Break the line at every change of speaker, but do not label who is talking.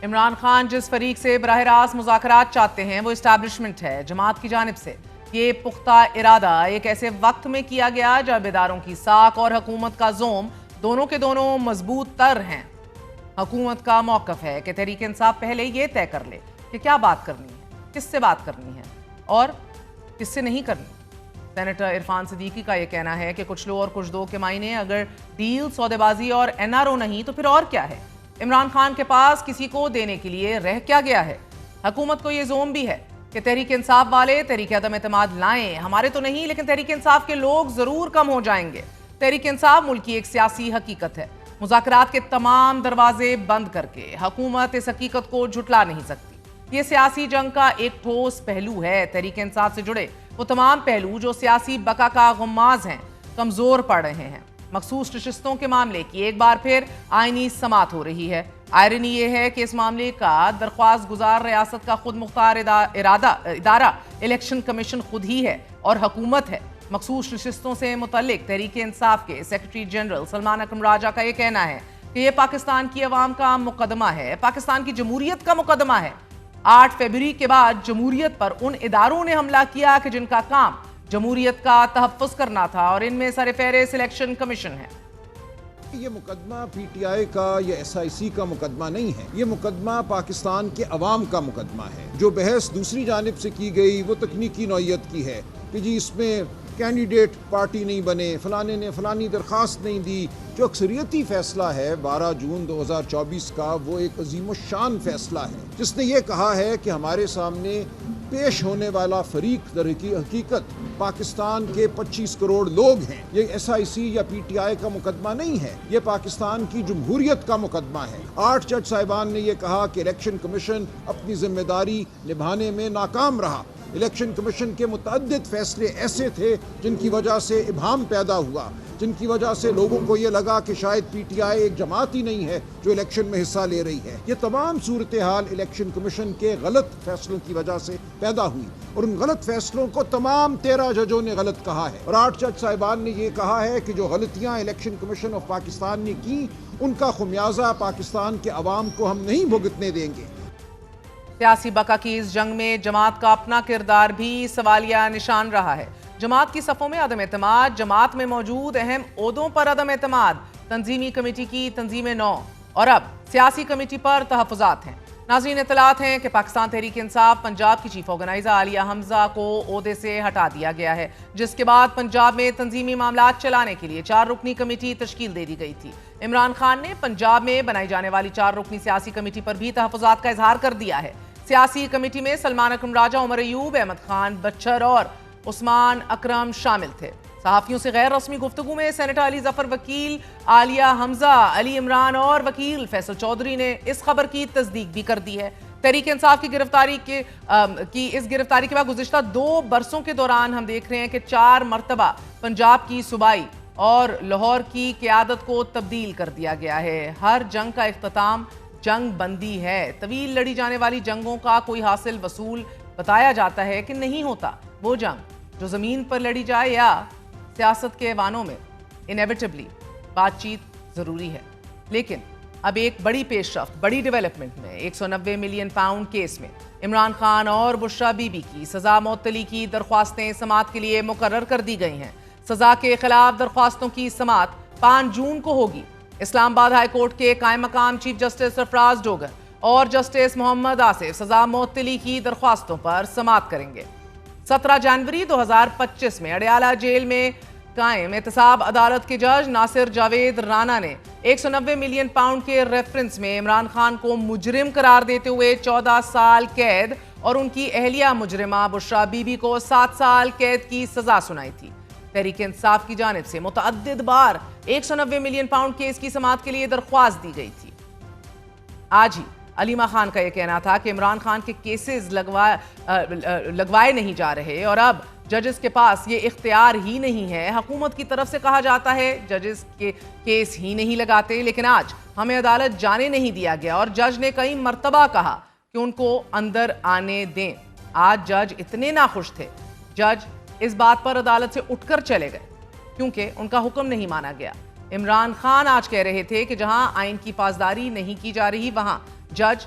عمران خان جس فریق سے براہ راست مذاکرات چاہتے ہیں وہ اسٹیبلشمنٹ ہے، جماعت کی جانب سے یہ پختہ ارادہ ایک ایسے وقت میں کیا گیا جب اداروں کی ساکھ اور حکومت کا زوم دونوں کے دونوں مضبوط تر ہیں۔ حکومت کا موقف ہے کہ تحریک انصاف پہلے یہ طے کر لے کہ کیا بات کرنی ہے، کس سے بات کرنی ہے اور کس سے نہیں کرنی۔ سینیٹر عرفان صدیقی کا یہ کہنا ہے کہ کچھ لو اور کچھ دو کے معنی اگر ڈیل، سودے بازی اور این آر او نہیں تو پھر اور کیا ہے۔ عمران خان کے پاس کسی کو دینے کے لیے رہ کیا گیا ہے۔ حکومت کو یہ زوم بھی ہے کہ تحریک انصاف والے تحریک عدم اعتماد لائیں، ہمارے تو نہیں لیکن تحریک انصاف کے لوگ ضرور کم ہو جائیں گے۔ تحریک انصاف ملک کی ایک سیاسی حقیقت ہے، مذاکرات کے تمام دروازے بند کر کے حکومت اس حقیقت کو جھٹلا نہیں سکتی۔ یہ سیاسی جنگ کا ایک ٹھوس پہلو ہے۔ تحریک انصاف سے جڑے وہ تمام پہلو جو سیاسی بقا کا غماز ہیں کمزور پڑ رہے ہیں۔ مخصوص نشستوں کے معاملے کی ایک بار پھر آئینی سماعت ہو رہی ہے۔ آئرنی یہ ہے کہ اس معاملے کا درخواست گزار ریاست کا خود مختار ادارہ الیکشن کمیشن خود ہی ہے اور حکومت ہے۔ مخصوص نشستوں سے متعلق تحریک انصاف کے سیکرٹری جنرل سلمان اکرم راجہ کا یہ کہنا ہے کہ یہ پاکستان کی عوام کا مقدمہ ہے، پاکستان کی جمہوریت کا مقدمہ ہے۔ 8 فروری کے بعد جمہوریت پر ان اداروں نے حملہ کیا کہ جن کا کام جمہوریت کا تحفظ کرنا تھا اور ان میں سر فہرست الیکشن کمیشن ہے۔
یہ مقدمہ پی ٹی آئی کا یا ایس آئی سی کا مقدمہ نہیں ہے، یہ مقدمہ پاکستان کے عوام کا مقدمہ ہے۔ جو بحث دوسری جانب سے کی گئی وہ تکنیکی نوعیت کی ہے کہ جی اس میں کینڈیڈیٹ پارٹی نہیں بنے، فلانے نے فلانی درخواست نہیں دی۔ جو اکثریتی فیصلہ ہے 12 جون 2024 کا وہ ایک عظیم الشان فیصلہ ہے جس نے یہ کہا ہے کہ ہمارے سامنے پیش ہونے والا فریق در حقیقت پاکستان کے 25 کروڑ لوگ ہیں۔ یہ ایس آئی سی یا پی ٹی آئی کا مقدمہ نہیں ہے، یہ پاکستان کی جمہوریت کا مقدمہ ہے۔ 8 جج صاحبان نے یہ کہا کہ الیکشن کمیشن اپنی ذمہ داری نبھانے میں ناکام رہا۔ الیکشن کمیشن کے متعدد فیصلے ایسے تھے جن کی وجہ سے ابہام پیدا ہوا، جن کی وجہ سے لوگوں کو یہ لگا کہ شاید پی ٹی آئی ایک جماعت ہی نہیں ہے جو الیکشن میں حصہ لے رہی ہے۔ یہ تمام صورتحال الیکشن کمیشن کے غلط فیصلوں کی وجہ سے پیدا ہوئی اور ان غلط فیصلوں کو تمام 13 ججوں نے غلط کہا ہے اور 8 جج صاحبان نے یہ کہا ہے کہ جو غلطیاں الیکشن کمیشن آف پاکستان نے کی ان کا خمیازہ پاکستان کے عوام کو ہم نہیں بھگتنے دیں گے۔
سیاسی بقا کی اس جنگ میں جماعت کا اپنا کردار بھی سوالیہ نشان رہا ہے۔ جماعت کی صفوں میں عدم اعتماد، جماعت میں موجود اہم عہدوں پر عدم اعتماد، تنظیمی کمیٹی کی تنظیم نو اور اب سیاسی کمیٹی پر تحفظات ہیں۔ ناظرین اطلاعات ہیں کہ پاکستان تحریک انصاف پنجاب کی چیف آرگنائزر عالیہ حمزہ کو عہدے سے ہٹا دیا گیا ہے، جس کے بعد پنجاب میں تنظیمی معاملات چلانے کے لیے 4 رکنی کمیٹی تشکیل دے دی گئی تھی۔ عمران خان نے پنجاب میں بنائی جانے والی 4 رکنی سیاسی کمیٹی پر بھی تحفظات کا اظہار کر دیا ہے۔ سیاسی کمیٹی میں سلمان اکرم راجہ، عمر ایوب، احمد خان بچھر اور عثمان اکرم شامل تھے۔ صحافیوں سے غیر رسمی گفتگو میں سینیٹر علی ظفر، وکیل عالیہ حمزہ، علی عمران اور وکیل فیصل چودھری نے اس خبر کی تصدیق بھی کر دی ہے۔ تحریک انصاف کی گرفتاری کے بعد گزشتہ 2 برسوں کے دوران ہم دیکھ رہے ہیں کہ 4 مرتبہ پنجاب کی صوبائی اور لاہور کی قیادت کو تبدیل کر دیا گیا ہے۔ ہر جنگ کا اختتام جنگ بندی ہے۔ طویل لڑی جانے والی جنگوں کا کوئی حاصل وصول بتایا جاتا ہے کہ نہیں ہوتا۔ وہ جنگ جو زمین پر لڑی جائے یا سیاست کے ایوانوں میں، انیویٹبلی بات چیت ضروری ہے۔ لیکن اب ایک بڑی پیش رفت، بڑی ڈیولپمنٹ میں 190 ملین پاؤنڈ کیس میں عمران خان اور بشرا بی بی کی سزا معطلی کی درخواستیں سماعت کے لیے مقرر کر دی گئی ہیں۔ سزا کے خلاف درخواستوں کی سماعت 5 جون کو ہوگی۔ اسلام آباد ہائی کورٹ کے قائم مقام چیف جسٹس سرفراز ڈوگر اور جسٹس محمد آصف سزا معطلی کی درخواستوں پر سماعت کریں گے۔ 17 جنوری 2025 میں اڈیالہ جیل میں قائم احتساب عدالت کے جج ناصر جاوید رانا نے 190 ملین پاؤنڈ کے ریفرنس میں عمران خان کو مجرم قرار دیتے ہوئے 14 سال قید اور ان کی اہلیہ مجرمہ بشرا بی بی کو 7 سال قید کی سزا سنائی تھی۔ تحریک انصاف کی جانب سے متعدد بار 190 ملین پاؤنڈ کیس کی سماعت کے لیے درخواست دی گئی تھی۔ آج ہی علیمہ خان کا یہ کہنا تھا کہ عمران خان کے کیسز لگوائے نہیں جا رہے اور اب ججز کے پاس یہ اختیار ہی نہیں ہے۔ حکومت کی طرف سے کہا جاتا ہے ججز کے کیس ہی نہیں لگاتے، لیکن آج ہمیں عدالت جانے نہیں دیا گیا اور جج نے کئی مرتبہ کہا کہ ان کو اندر آنے دیں۔ آج جج اتنے ناخوش تھے، جج اس بات پر عدالت سے اٹھ کر چلے گئے کیونکہ ان کا حکم نہیں مانا گیا۔ عمران خان آج کہہ رہے تھے کہ جہاں آئین کی پاسداری نہیں کی جا رہی وہاں جج